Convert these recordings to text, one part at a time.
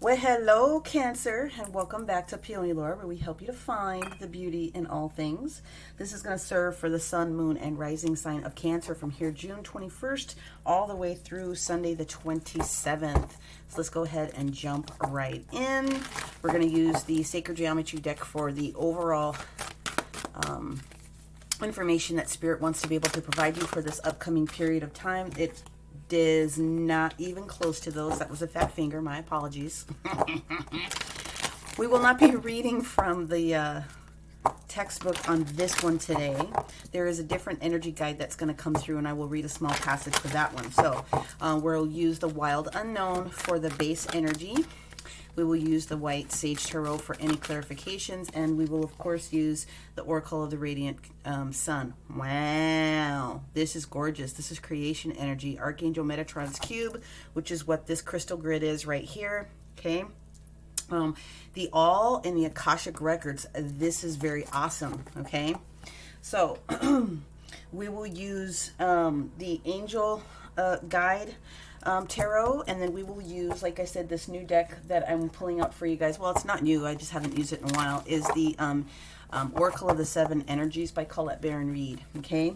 Well, hello, Cancer, and welcome back to PeonyLore, where we help you to find the beauty in all things. This is going to serve for the sun, moon, and rising sign of Cancer from here June 21st all the way through Sunday the 27th. So let's go ahead and jump right in. We're going to use the Sacred Geometry deck for the overall information that Spirit wants to be able to provide you for this upcoming period of time. It is not even close to those. That was a fat finger. My apologies. We will not be reading from the textbook on this one today. There is a different energy guide that's going to come through, and I will read a small passage for that one. So we'll use the Wild Unknown for the base energy. We will use the White Sage Tarot for any clarifications, and we will, of course, use the Oracle of the Radiant Sun. Wow, this is gorgeous. This is creation energy. Archangel Metatron's Cube, which is what this crystal grid is right here, okay? The All in the Akashic Records. This is very awesome, okay? So we will use the Angel Guide Tarot, and then we will use, like I said, this new deck that I'm pulling out for you guys. Well, it's not new, I just haven't used it in a while, is the Oracle of the Seven Energies by Colette Baron Reed, okay?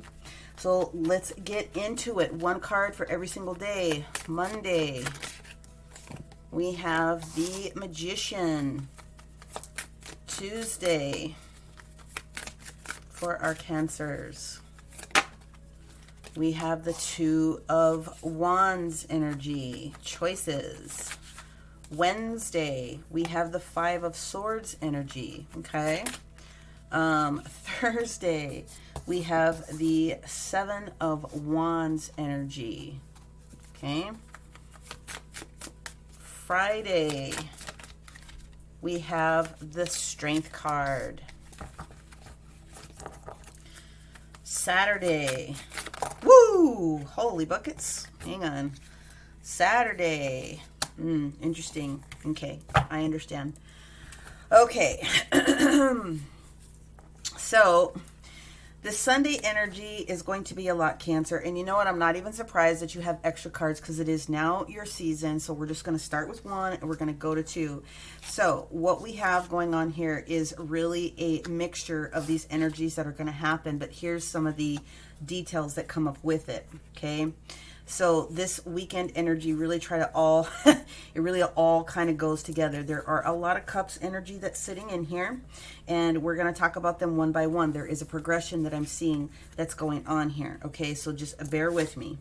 So let's get into it. One card for every single day. Monday, we have the Magician. Tuesday, for our Cancers, we have the Two of Wands energy, choices. Wednesday, we have the Five of Swords energy, okay? Thursday, we have the Seven of Wands energy, okay? Friday, we have the Strength card. Saturday, woo! Holy buckets. Hang on. Saturday. Interesting. Okay, I understand. Okay. So, the Sunday energy is going to be a lot, Cancer. And you know what? I'm not even surprised that you have extra cards because it is now your season. So we're just going to start with one and we're going to go to two. So what we have going on here is really a mixture of these energies that are going to happen. But here's some of the details that come up with it. Okay. So this weekend energy really it really all kind of goes together. There are a lot of cups energy that's sitting in here, and we're going to talk about them one by one. There is a progression that I'm seeing that's going on here. Okay, so just bear with me.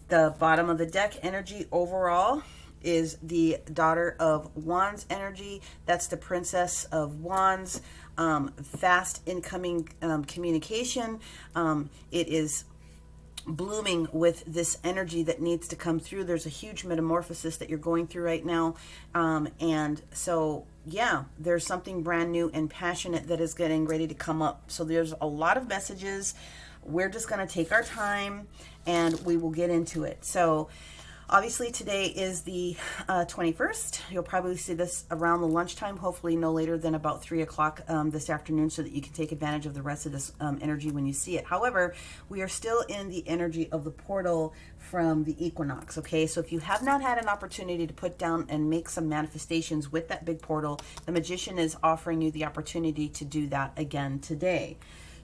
The bottom of the deck energy overall is the Daughter of Wands energy. That's the Princess of Wands. Fast incoming communication. It is blooming with this energy that needs to come through. There's a huge metamorphosis that you're going through right now, and so yeah, there's something brand new and passionate that is getting ready to come up. So there's a lot of messages. We're just going to take our time and we will get into it. So obviously today is the 21st. You'll probably see this around the lunchtime, hopefully no later than about 3 o'clock this afternoon, so that you can take advantage of the rest of this energy when you see it. However, we are still in the energy of the portal from the equinox, okay? So if you have not had an opportunity to put down and make some manifestations with that big portal, the Magician is offering you the opportunity to do that again today.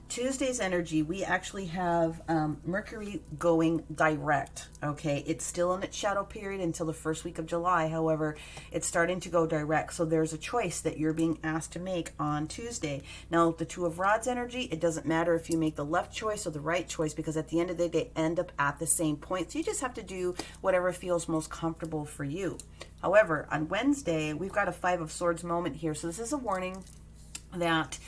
Tuesday's energy, we actually have Mercury going direct, okay? It's still in its shadow period until the first week of July. However, it's starting to go direct. So there's a choice that you're being asked to make on Tuesday. Now, the Two of Rods energy, it doesn't matter if you make the left choice or the right choice, because at the end of the day, they end up at the same point. So you just have to do whatever feels most comfortable for you. However, on Wednesday, we've got a Five of Swords moment here. So this is a warning that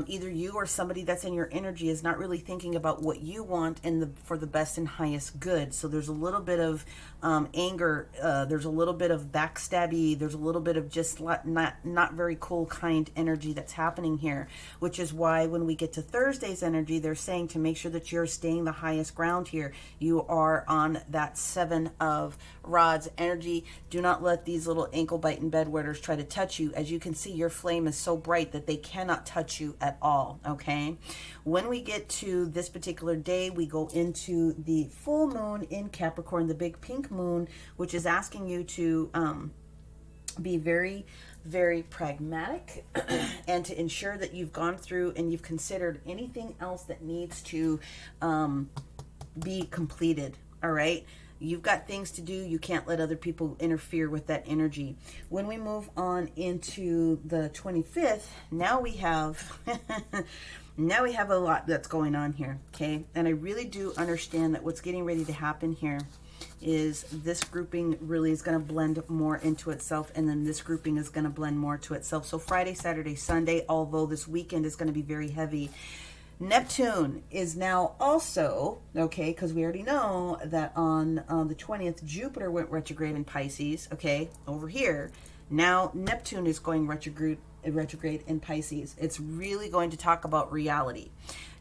either you or somebody that's in your energy is not really thinking about what you want for the best and highest good. So there's a little bit of anger, there's a little bit of backstabby, there's a little bit of just not very cool kind energy that's happening here, which is why when we get to Thursday's energy, they're saying to make sure that you're staying the highest ground here. You are on that Seven of Rods energy. Do not let these little ankle biting bedwetters try to touch you. As you can see, your flame is so bright that they cannot touch you at all, okay? When we get to this particular day, we go into the full moon in Capricorn, the big pink moon, which is asking you to be very, very pragmatic and to ensure that you've gone through and you've considered anything else that needs to be completed. All right. You've got things to do. You can't let other people interfere with that energy. When we move on into the 25th, now we have now we have a lot that's going on here, okay? And I really do understand that what's getting ready to happen here is this grouping really is going to blend more into itself, and then this grouping is going to blend more to itself. So Friday, Saturday, Sunday, although this weekend is going to be very heavy, Neptune is now also, okay, because we already know that on the 20th, Jupiter went retrograde in Pisces, okay, over here. Now Neptune is going retrograde in Pisces. It's really going to talk about reality.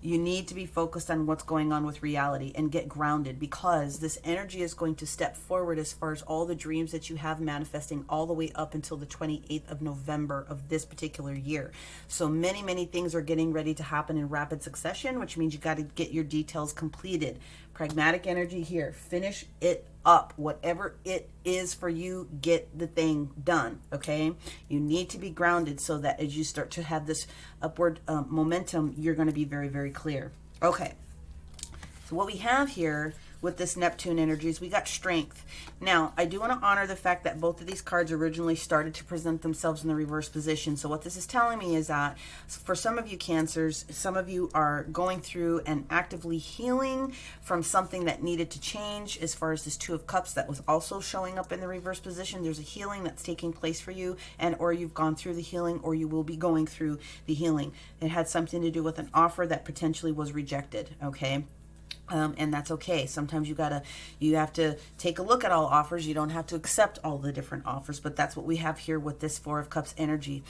You need to be focused on what's going on with reality and get grounded, because this energy is going to step forward as far as all the dreams that you have manifesting all the way up until the 28th of November of this particular year. So many, many things are getting ready to happen in rapid succession, which means you got to get your details completed. Pragmatic energy here. Finish it up. Whatever it is for you, get the thing done, okay? You need to be grounded so that as you start to have this upward momentum, you're going to be very, very clear. Okay. So what we have here with this Neptune energy is we got strength. Now, I do want to honor the fact that both of these cards originally started to present themselves in the reverse position. So what this is telling me is that for some of you Cancers, some of you are going through and actively healing from something that needed to change. As far as this Two of Cups that was also showing up in the reverse position, there's a healing that's taking place for you, and or you've gone through the healing, or you will be going through the healing. It had something to do with an offer that potentially was rejected, okay? And that's okay. Sometimes you have to take a look at all offers. You don't have to accept all the different offers, but that's what we have here with this Four of Cups energy.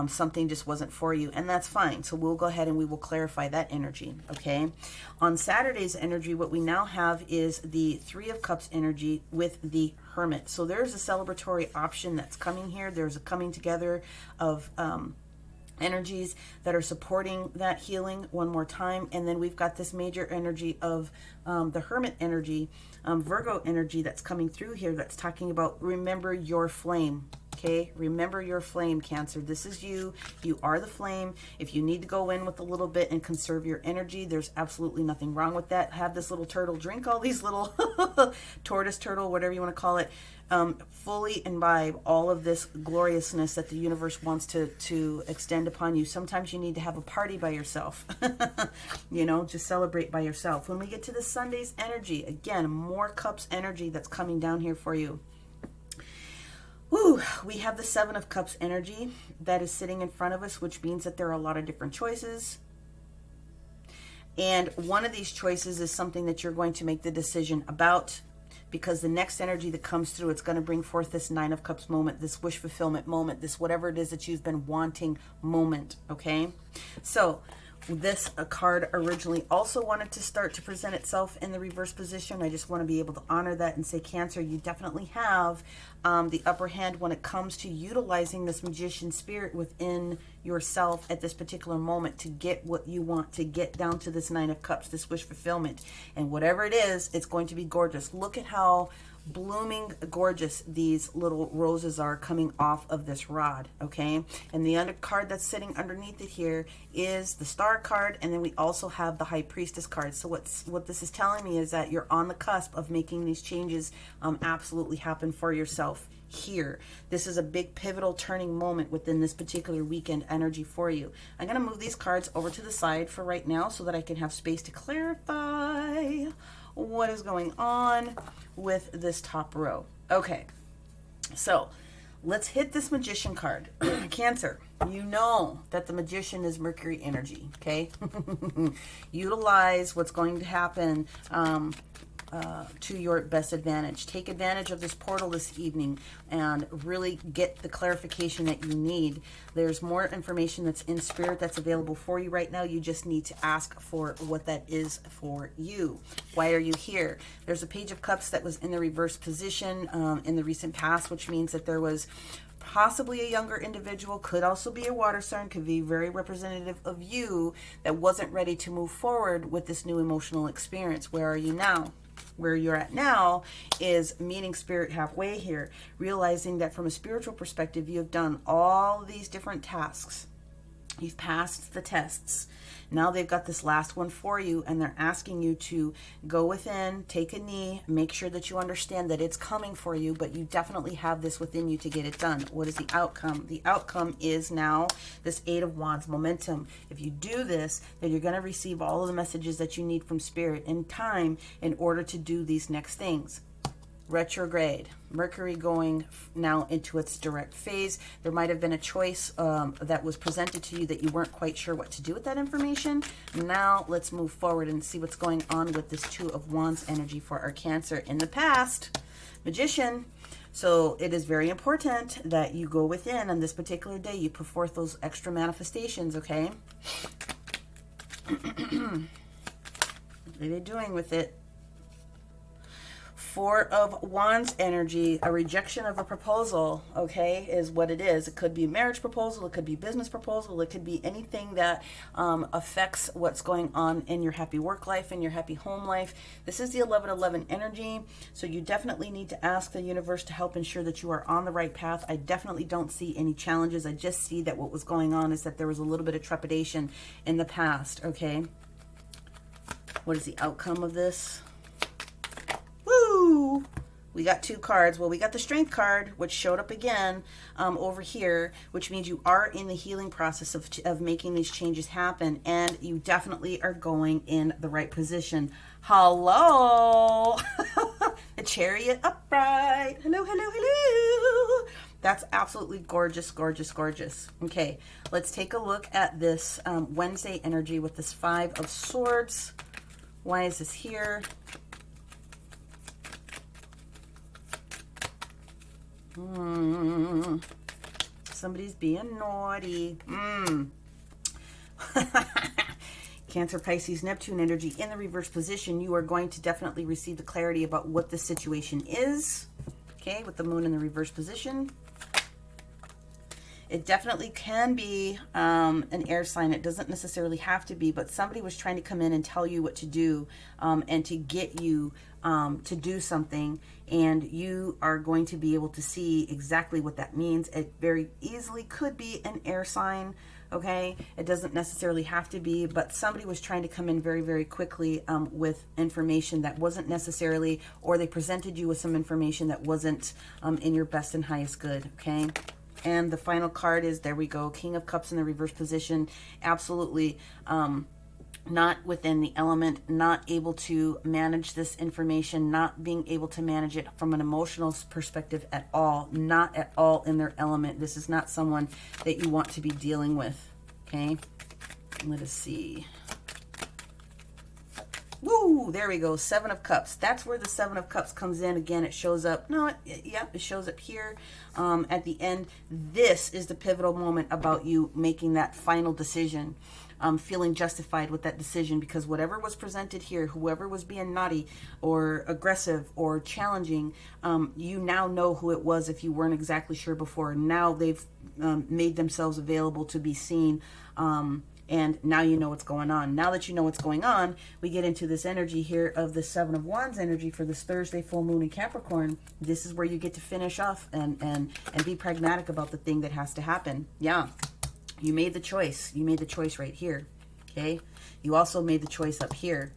Something just wasn't for you, and that's fine. So we'll go ahead and we will clarify that energy, okay? On Saturday's energy, what we now have is the Three of Cups energy with the Hermit. So there's a celebratory option that's coming here. There's a coming together of energies that are supporting that healing one more time. And then we've got this major energy of the Hermit energy, Virgo energy that's coming through here, that's talking about remember your flame. Okay, remember your flame, Cancer. This is you. You are the flame. If you need to go in with a little bit and conserve your energy, there's absolutely nothing wrong with that. Have this little turtle drink all these little tortoise, turtle, whatever you want to call it. Fully imbibe all of this gloriousness that the universe wants to extend upon you. Sometimes you need to have a party by yourself. You know, just celebrate by yourself. When we get to the Sunday's energy, again, more Cups energy that's coming down here for you. Woo, we have the Seven of Cups energy that is sitting in front of us, which means that there are a lot of different choices. And one of these choices is something that you're going to make the decision about, because the next energy that comes through, it's going to bring forth this Nine of Cups moment, this wish fulfillment moment, this whatever it is that you've been wanting moment, okay? So this card originally also wanted to start to present itself in the reverse position. I just want to be able to honor that and say, Cancer, you definitely have the upper hand when it comes to utilizing this magician spirit within yourself at this particular moment to get what you want, to get down to this Nine of Cups, this wish fulfillment. And whatever it is, it's going to be gorgeous. Look at how blooming gorgeous these little roses are coming off of this rod, okay? And the other card that's sitting underneath it here is the Star card, and then we also have the High Priestess card. So what this is telling me is that you're on the cusp of making these changes absolutely happen for yourself here. This is a big pivotal turning moment within this particular weekend energy for you. I'm going to move these cards over to the side for right now so that I can have space to clarify what is going on with this top row. Okay, so let's hit this Magician card. Cancer, you know that the Magician is Mercury energy, okay? Utilize what's going to happen to your best advantage. Take advantage of this portal this evening and really get the clarification that you need. There's more information that's in spirit that's available for you right now. You just need to ask for what that is for you. Why are you here? There's a Page of Cups that was in the reverse position in the recent past, which means that there was possibly a younger individual, could also be a water sign, could be very representative of you, that wasn't ready to move forward with this new emotional experience. Where are you now? Where you're at now is meeting spirit halfway here, realizing that from a spiritual perspective, you have done all these different tasks. You've passed the tests. Now they've got this last one for you, and they're asking you to go within, take a knee, make sure that you understand that it's coming for you, but you definitely have this within you to get it done. What is the outcome? The outcome is now this Eight of Wands momentum. If you do this, then you're going to receive all of the messages that you need from spirit in time in order to do these next things. Retrograde, Mercury going now into its direct phase. There might have been a choice that was presented to you that you weren't quite sure what to do with that information. Now let's move forward and see what's going on with this Two of Wands energy for our Cancer. In the past, Magician. So it is very important that you go within on this particular day. You put forth those extra manifestations, okay? What are they doing with it? Four of Wands energy, a rejection of a proposal, okay, is what it is. It could be a marriage proposal, it could be a business proposal, it could be anything that affects what's going on in your happy work life, in your happy home life. This is the 1111 energy, so you definitely need to ask the universe to help ensure that you are on the right path. I definitely don't see any challenges. I just see that what was going on is that there was a little bit of trepidation in the past, okay? What is the outcome of this? Woo! We got two cards. Well, we got the Strength card, which showed up again over here, which means you are in the healing process of making these changes happen, and you definitely are going in the right position. Hello! The Chariot upright. Hello, hello, hello. That's absolutely gorgeous, gorgeous, gorgeous. Okay, let's take a look at this Wednesday energy with this Five of Swords. Why is this here? Somebody's being naughty. Cancer, Pisces, Neptune energy in the reverse position. You are going to definitely receive the clarity about what the situation is. Okay, with the moon in the reverse position. It definitely can be an air sign. It doesn't necessarily have to be, but somebody was trying to come in and tell you what to do and to get you to do something, and you are going to be able to see exactly what that means. It very easily could be an air sign, okay? It doesn't necessarily have to be, but somebody was trying to come in very, very quickly with information that wasn't necessarily, or they presented you with some information that wasn't in your best and highest good, okay? And the final card is, there we go, King of Cups in the reverse position. Absolutely not within the element, not able to manage this information, not being able to manage it from an emotional perspective at all, not at all in their element. This is not someone that you want to be dealing with, okay? Let us see. Woo, there we go, Seven of Cups. That's where the Seven of Cups comes in. Again, it shows up, it shows up here at the end. This is the pivotal moment about you making that final decision, feeling justified with that decision, because whatever was presented here, whoever was being naughty or aggressive or challenging, you now know who it was if you weren't exactly sure before. Now they've made themselves available to be seen, and now you know what's going on. Now that you know what's going on, we get into this energy here of the Seven of Wands energy for this Thursday full moon in Capricorn. This is where you get to finish off and be pragmatic about the thing that has to happen. Yeah, you made the choice. You made the choice right here, okay? You also made the choice up here.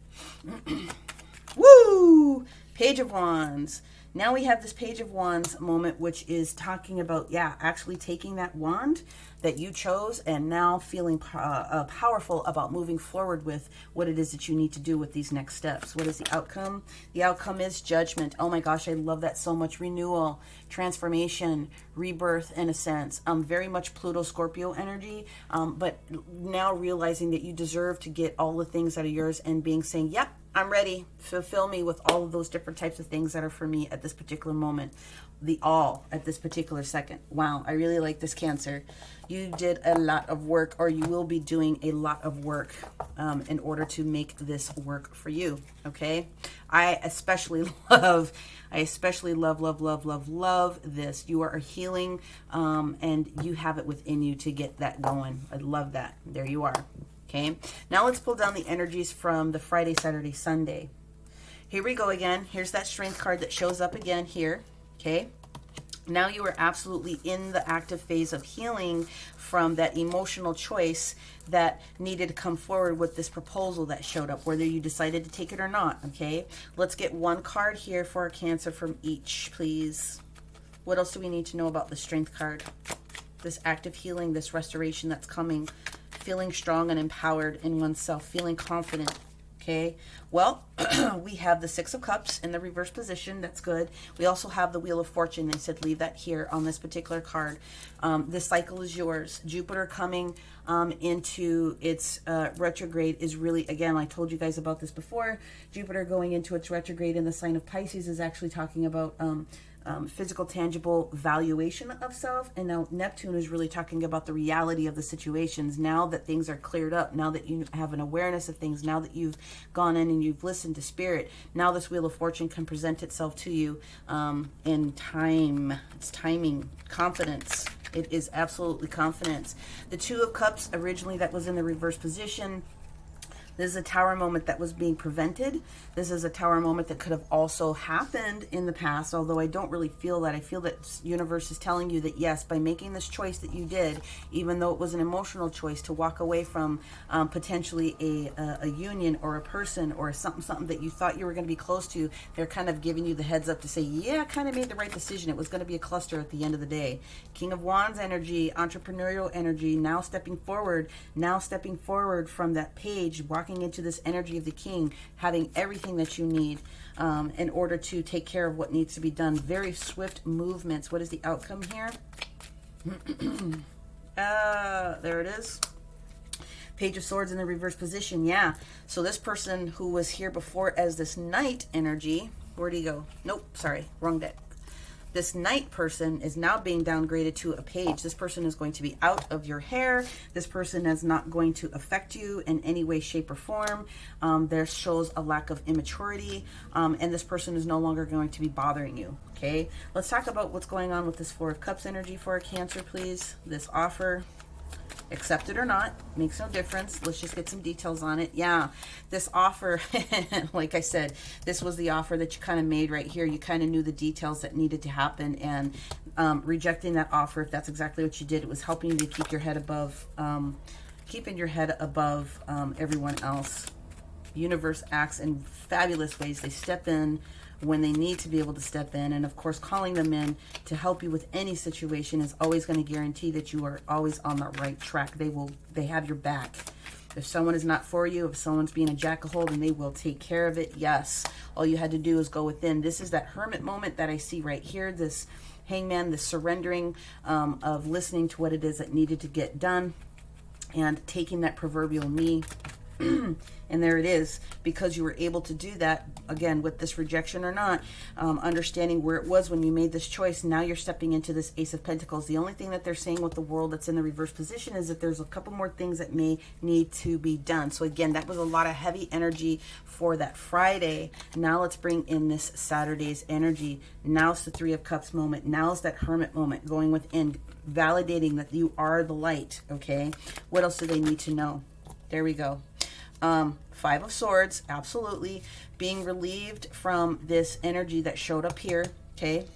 Woo! Page of Wands. Now we have this Page of Wands moment, which is talking about, actually taking that wand that you chose and now feeling powerful about moving forward with what it is that you need to do with these next steps. What is the outcome? The outcome is Judgment. Oh my gosh, I love that so much. Renewal, transformation, rebirth in a sense. Very much Pluto Scorpio energy, but now realizing that you deserve to get all the things that are yours and saying, yep, I'm ready. Fulfill me with all of those different types of things that are for me at this particular moment. The all at this particular second. Wow, I really like this, Cancer. You did a lot of work, or you will be doing a lot of work in order to make this work for you, okay? I especially love this. You are healing, and you have it within you to get that going. I love that. There you are. Okay, now let's pull down the energies from the Friday, Saturday, Sunday. Here we go again. Here's that strength card that shows up again here. Okay. Now you are absolutely in the active phase of healing from that emotional choice that needed to come forward with this proposal that showed up, whether you decided to take it or not. Okay. Let's get one card here for our Cancer from each, please. What else do we need to know about the strength card? This active healing, this restoration that's coming, feeling strong and empowered in oneself, feeling confident. Okay, well, we have the Six of Cups in the reverse position. That's good. We also have the Wheel of Fortune. They said leave that here on this particular card. This cycle is yours. Jupiter coming into its retrograde is really, again, I told you guys about this before. Jupiter going into its retrograde in the sign of Pisces is actually talking about physical, tangible valuation of self. And now Neptune is really talking about the reality of the situations. Now that things are cleared up, now that you have an awareness of things, now that you've gone in and you've listened to spirit, now this Wheel of Fortune can present itself to you in time. It's timing, confidence. It is absolutely confidence. The Two of Cups, originally that was in the reverse position. This is a Tower moment that was being prevented. This is a Tower moment that could have also happened in the past, although I don't really feel that. I feel that universe is telling you that, yes, by making this choice that you did, even though it was an emotional choice to walk away from potentially a union or a person or something that you thought you were going to be close to, they're kind of giving you the heads up to say, yeah, I kind of made the right decision. It was going to be a cluster at the end of the day. King of Wands energy, entrepreneurial energy, now stepping forward from that page, walking into this energy of the King, having everything that you need in order to take care of what needs to be done. Very swift movements. What is the outcome here? There it is. Page of Swords in the reverse position. Yeah. So this person who was here before as this Knight energy, where'd he go? Nope, sorry, wrong deck. This Knight person is now being downgraded to a Page. This person is going to be out of your hair. This person is not going to affect you in any way, shape, or form. There shows a lack of immaturity, and this person is no longer going to be bothering you. Okay, let's talk about what's going on with this Four of Cups energy for a Cancer, please. This offer, accept it or not, makes no difference. Let's just get some details on it. Yeah, this offer, like I said, this was the offer that you kind of made right here. You kind of knew the details that needed to happen, and rejecting that offer, if that's exactly what you did, it was helping you to keep your head above, keeping your head above everyone else. Universe acts in fabulous ways. They step in when they need to be able to step in, and of course calling them in to help you with any situation is always going to guarantee that you are always on the right track. They have your back. If someone is not for you, if someone's being a jack-a-hole, then they will take care of it. Yes, all you had to do is go within. This is that Hermit moment that I see right here, this Hangman, this surrendering of listening to what it is that needed to get done and taking that proverbial knee. And there it is, because you were able to do that, again, with this rejection or not, understanding where it was when you made this choice. Now you're stepping into this Ace of Pentacles. The only thing that they're saying with the World that's in the reverse position is that there's a couple more things that may need to be done. So again, that was a lot of heavy energy for that Friday. Now let's bring in this Saturday's energy. Now it's the Three of Cups moment. Now it's that Hermit moment, going within, validating that you are the light. Okay, what else do they need to know? There we go. Five of Swords, absolutely. Being relieved from this energy that showed up here, okay?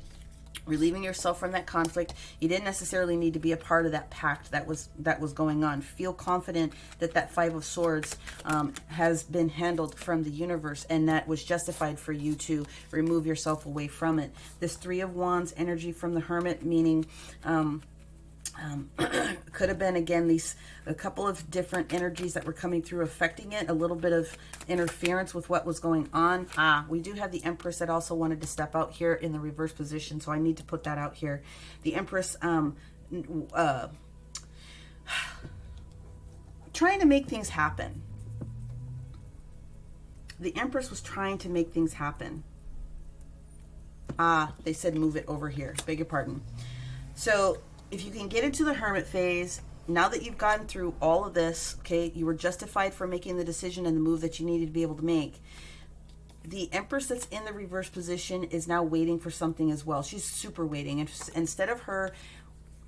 Relieving yourself from that conflict. You didn't necessarily need to be a part of that pact that was going on. Feel confident that that Five of Swords has been handled from the universe, and that was justified for you to remove yourself away from it. This Three of Wands energy from the Hermit, meaning could have been, again, a couple of different energies that were coming through affecting it, a little bit of interference with what was going on. We do have the Empress that also wanted to step out here in the reverse position, so I need to put that out here. The Empress trying to make things happen. The Empress was trying to make things happen. They said move it over here. Beg your pardon. So if you can get into the Hermit phase, now that you've gotten through all of this, okay, you were justified for making the decision and the move that you needed to be able to make. The Empress that's in the reverse position is now waiting for something as well. She's super waiting. And instead of her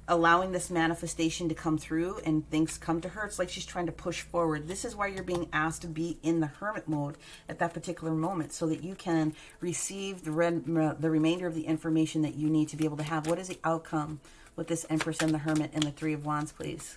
allowing this manifestation to come through and things come to her. It's like she's trying to push forward. This is why you're being asked to be in the hermit mode at that particular moment, so that you can receive the remainder of the information that you need to be able to have. What is the outcome with this Empress and the Hermit and the Three of Wands, please?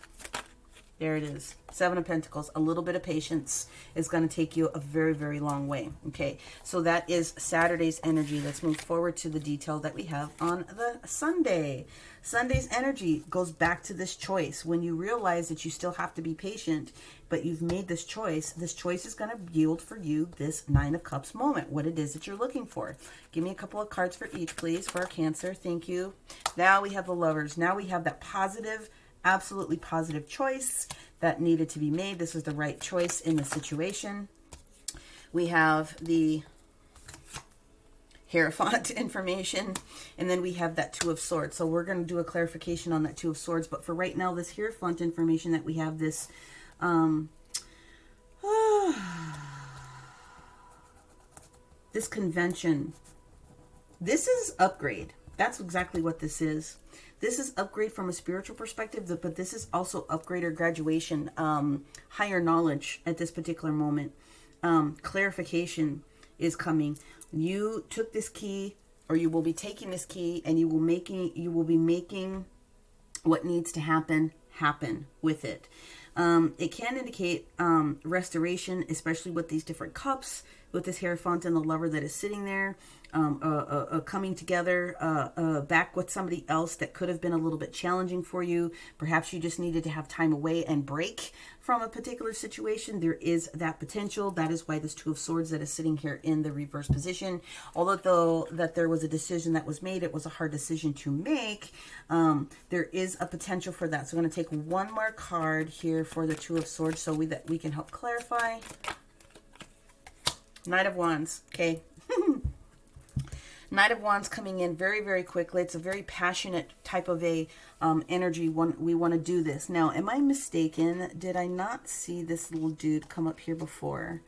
There it is. Seven of Pentacles. A little bit of patience is going to take you a very, very long way. Okay, so that is Saturday's energy. Let's move forward to the detail that we have on the Sunday. Sunday's energy goes back to this choice. When you realize that you still have to be patient, but you've made this choice is going to yield for you this Nine of Cups moment, what it is that you're looking for. Give me a couple of cards for each, please, for our Cancer. Thank you. Now we have the Lovers. Now we have that positive, absolutely positive choice that needed to be made. This is the right choice in the situation. We have the Hierophant information, and then we have that Two of Swords. So we're going to do a clarification on that Two of Swords, but for right now, this Hierophant information that we have, this this convention, this is upgrade. That's exactly what this is. This is upgrade from a spiritual perspective, but this is also upgrade or graduation, higher knowledge at this particular moment. Clarification is coming. You took this key, or you will be taking this key, and you will be making what needs to happen with it. It can indicate restoration, especially with these different cups, with this Hierophant and the Lover that is sitting there, coming together, back with somebody else that could have been a little bit challenging for you. Perhaps you just needed to have time away and break from a particular situation. There is that potential. That is why this Two of Swords that is sitting here in the reverse position. Although that there was a decision that was made, it was a hard decision to make. There is a potential for that. So I'm going to take one more card here for the Two of Swords so that we can help clarify. Knight of Wands. Okay. Knight of Wands coming in very, very quickly. It's a very passionate type of a energy. We want to do this. Now, am I mistaken? Did I not see this little dude come up here before?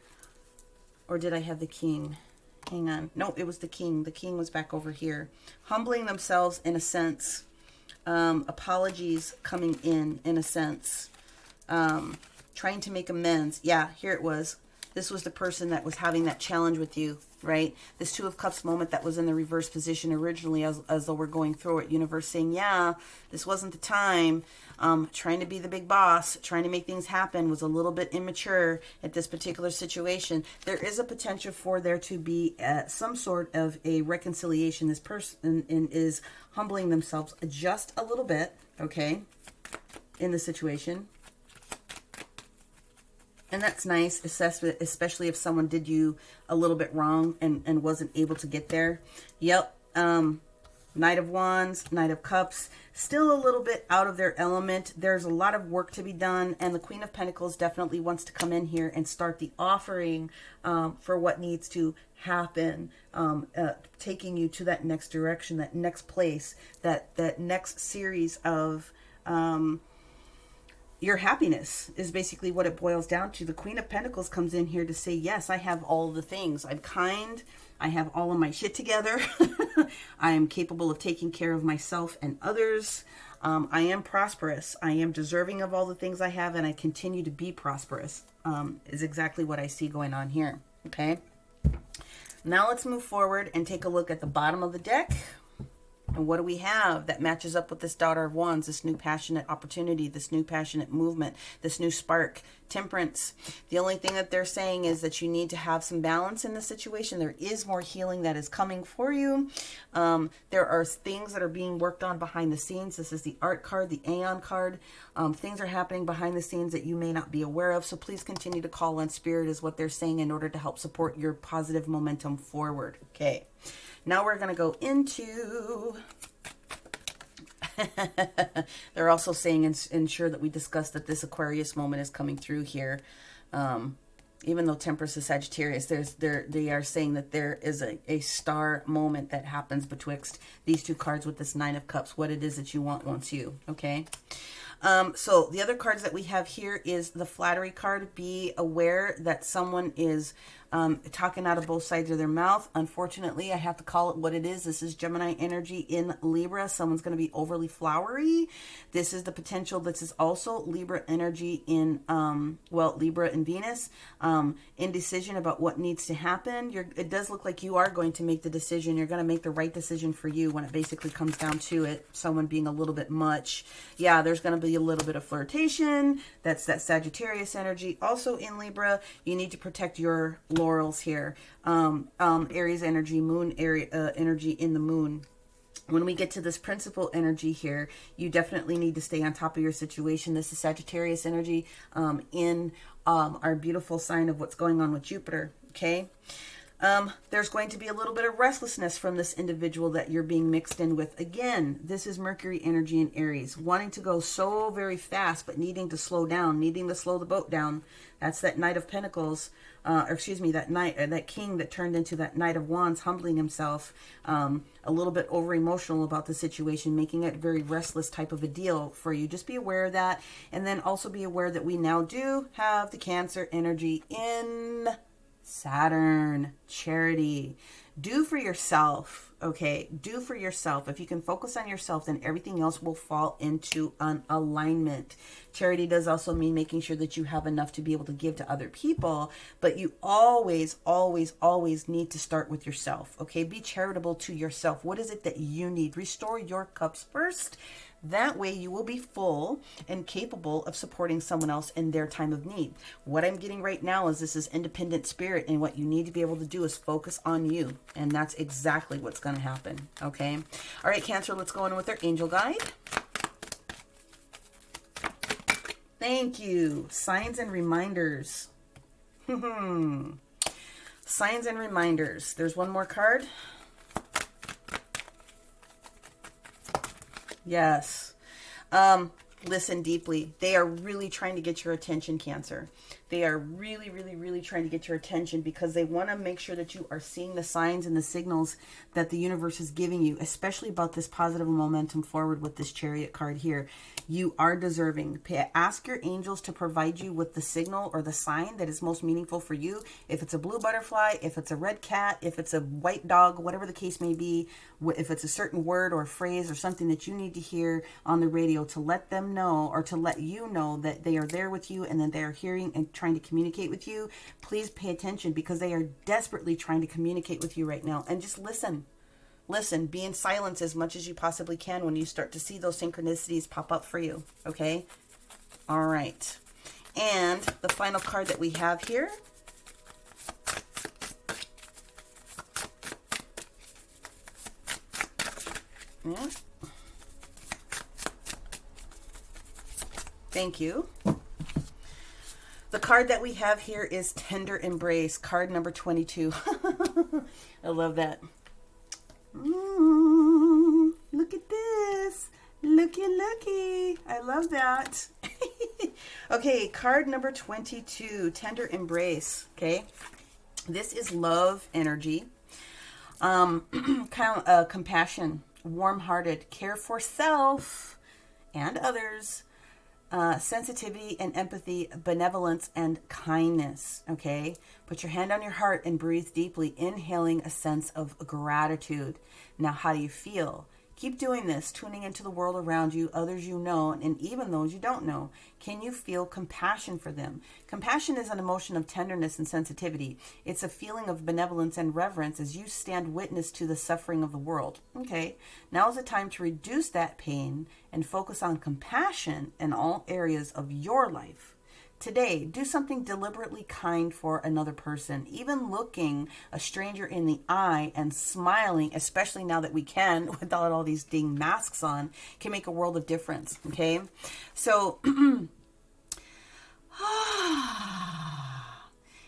Or did I have the King? Hang on. No, it was the King. The King was back over here. Humbling themselves in a sense. Apologies coming in a sense. Trying to make amends. Yeah, here it was. This was the person that was having that challenge with you, right? This Two of Cups moment that was in the reverse position originally, as though we're going through it. Universe saying, yeah, this wasn't the time. Trying to be the big boss, trying to make things happen, was a little bit immature at this particular situation. There is a potential for there to be some sort of a reconciliation. This person is humbling themselves just a little bit, okay, in the situation. And that's nice, especially if someone did you a little bit wrong and wasn't able to get there. Yep. Knight of Wands, Knight of Cups, still a little bit out of their element. There's a lot of work to be done. And the Queen of Pentacles definitely wants to come in here and start the offering for what needs to happen, taking you to that next direction, that next place, that next series of... your happiness is basically what it boils down to. The Queen of Pentacles comes in here to say, yes, I have all the things. I'm kind. I have all of my shit together. I am capable of taking care of myself and others. I am prosperous. I am deserving of all the things I have, and I continue to be prosperous, is exactly what I see going on here. Okay. Now let's move forward and take a look at the bottom of the deck. And what do we have that matches up with this Daughter of Wands, this new passionate opportunity, this new passionate movement, this new spark? Temperance. The only thing that they're saying is that you need to have some balance in the situation. There is more healing that is coming for you. There are things that are being worked on behind the scenes. This is the Art card, the Aeon card. Things are happening behind the scenes that you may not be aware of. So please continue to call on Spirit is what they're saying in order to help support your positive momentum forward. Okay. Now we're going to go into... They're also saying ensure that we discuss that this Aquarius moment is coming through here. Even though Temperance is Sagittarius, they are saying that there is a star moment that happens betwixt these two cards with this Nine of Cups. What it is that you want wants you. Okay. So the other cards that we have here is the Flattery card. Be aware that someone is talking out of both sides of their mouth. Unfortunately, I have to call it what it is. This is Gemini energy in Libra. Someone's going to be overly flowery. This is the potential. This is also Libra energy in, Libra and Venus. Indecision about what needs to happen. It does look like you are going to make the decision. You're going to make the right decision for you when it basically comes down to it. Someone being a little bit much. Yeah, there's going to be a little bit of flirtation. That's that Sagittarius energy. Also in Libra, you need to protect your laurels here. Aries energy, moon area, energy in the moon. When we get to this principal energy here, you definitely need to stay on top of your situation. This is Sagittarius energy in our beautiful sign of what's going on with Jupiter. Okay. There's going to be a little bit of restlessness from this individual that you're being mixed in with. Again, this is Mercury energy in Aries, wanting to go so very fast, but needing to slow down, needing to slow the boat down. That's that Knight of Pentacles, that King that turned into that Knight of Wands, humbling himself, a little bit over emotional about the situation, making it a very restless type of a deal for you. Just be aware of that. And then also be aware that we now do have the Cancer energy in Saturn, charity. Do for yourself, okay? Do for yourself. If you can focus on yourself, then everything else will fall into an alignment. Charity does also mean making sure that you have enough to be able to give to other people, but you always, always, always need to start with yourself, okay? Be charitable to yourself. What is it that you need? Restore your cups first. That way you will be full and capable of supporting someone else in their time of need. What I'm getting right now is this is independent spirit, and what you need to be able to do is focus on you. And that's exactly what's going to happen. Okay. All right, Cancer, let's go in with our angel guide. Thank you. Signs and reminders. Signs and reminders. There's one more card. Yes. Listen deeply. They are really trying to get your attention, Cancer. They are really, really, really trying to get your attention because they want to make sure that you are seeing the signs and the signals that the universe is giving you, especially about this positive momentum forward with this Chariot card here. You are deserving. Ask your angels to provide you with the signal or the sign that is most meaningful for you. If it's a blue butterfly, if it's a red cat, if it's a white dog, whatever the case may be, if it's a certain word or phrase or something that you need to hear on the radio to let them know or to let you know that they are there with you and that they are hearing and trying to communicate with you, please pay attention because they are desperately trying to communicate with you right now. And just listen. Listen, be in silence as much as you possibly can when you start to see those synchronicities pop up for you. Okay? All right. And the final card that we have here. Yeah. Thank you. The card that we have here is Tender Embrace, card number 22. I love that. Look at this. Looky, looky. I love that. Okay, card number 22, Tender Embrace. Okay, this is love energy. Compassion, warm-hearted, care for self and others. Sensitivity and empathy, benevolence and kindness. Okay, put your hand on your heart and breathe deeply, inhaling a sense of gratitude. Now, how do you feel? Keep doing this, tuning into the world around you, others you know, and even those you don't know. Can you feel compassion for them? Compassion is an emotion of tenderness and sensitivity. It's a feeling of benevolence and reverence as you stand witness to the suffering of the world. Okay, now is the time to reduce that pain and focus on compassion in all areas of your life. Today, do something deliberately kind for another person. Even looking a stranger in the eye and smiling, especially now that we can without all these dang masks on, can make a world of difference. Okay, so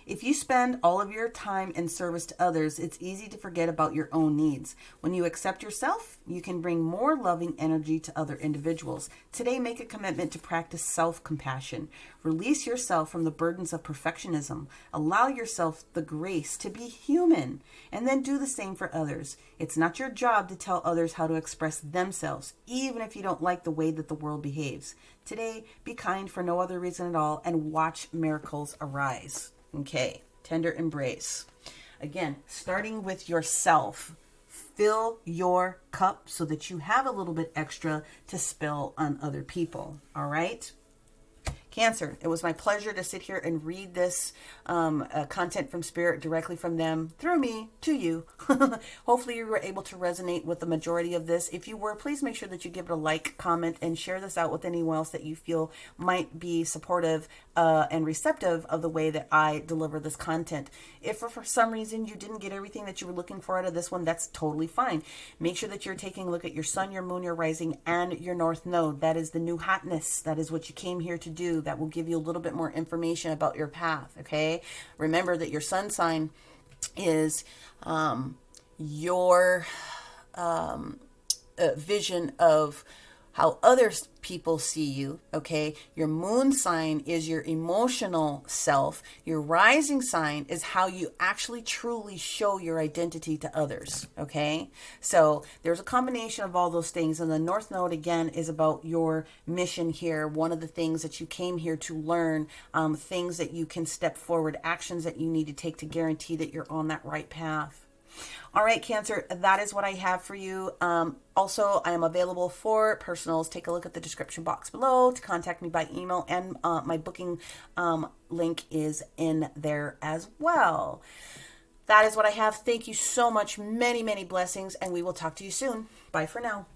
if you spend all of your time in service to others, it's easy to forget about your own needs. When you accept yourself, you can bring more loving energy to other individuals. Today, make a commitment to practice self-compassion. Release yourself from the burdens of perfectionism. Allow yourself the grace to be human, and then do the same for others. It's not your job to tell others how to express themselves, even if you don't like the way that the world behaves. Today, be kind for no other reason at all, and watch miracles arise. Okay, tender embrace. Again, starting with yourself. Fill your cup so that you have a little bit extra to spill on other people. All right? Cancer, it was my pleasure to sit here and read this content from Spirit directly from them through me to you. Hopefully you were able to resonate with the majority of this. If you were, please make sure that you give it a like, comment, and share this out with anyone else that you feel might be supportive and receptive of the way that I deliver this content. If for some reason you didn't get everything that you were looking for out of this one, that's totally fine. Make sure that you're taking a look at your sun, your moon, your rising, and your north node. That is the new hotness. That is what you came here to do. That will give you a little bit more information about your path, okay? Remember that your sun sign is your vision of how other people see you, okay? Your moon sign is your emotional self. Your rising sign is how you actually truly show your identity to others, okay? So there's a combination of all those things. And the North Node, again, is about your mission here. One of the things that you came here to learn, things that you can step forward, actions that you need to take to guarantee that you're on that right path. All right, Cancer, that is what I have for you. Also, I am available for personals. Take a look at the description box below to contact me by email, and my booking link is in there as well. That is what I have. Thank you so much. Many, many blessings, and we will talk to you soon. Bye for now.